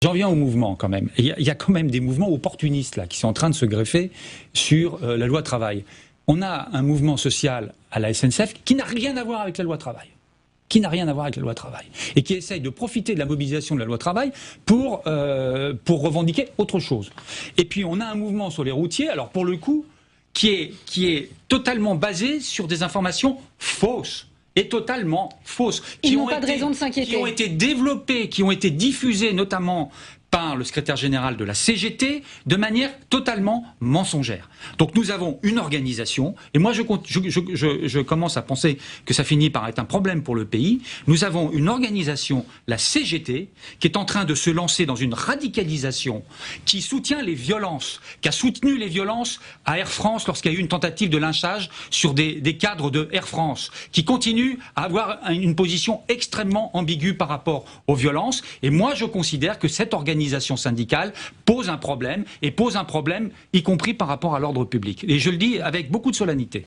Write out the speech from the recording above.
J'en viens au mouvement quand même. Il y a quand même des mouvements opportunistes là qui sont en train de se greffer sur la loi travail. On a un mouvement social à la SNCF qui n'a rien à voir avec la loi travail. Et qui essaye de profiter de la mobilisation de la loi travail pour revendiquer autre chose. Et puis on a un mouvement sur les routiers, alors pour le coup, qui est totalement basé sur des informations fausses. Et totalement fausses. Ils n'ont pas de raison de s'inquiéter. Qui ont été développées, qui ont été diffusées notamment par le secrétaire général de la CGT de manière totalement mensongère. Donc nous avons une organisation, et moi je commence à penser que ça finit par être un problème pour le pays. Nous avons une organisation, la CGT, qui est en train de se lancer dans une radicalisation, qui soutient les violences, qui a soutenu les violences à Air France lorsqu'il y a eu une tentative de lynchage sur des cadres de Air France, qui continue à avoir une position extrêmement ambiguë par rapport aux violences. Et moi je considère que cette organisation syndicale pose un problème, y compris par rapport à l'ordre public. Et je le dis avec beaucoup de solennité.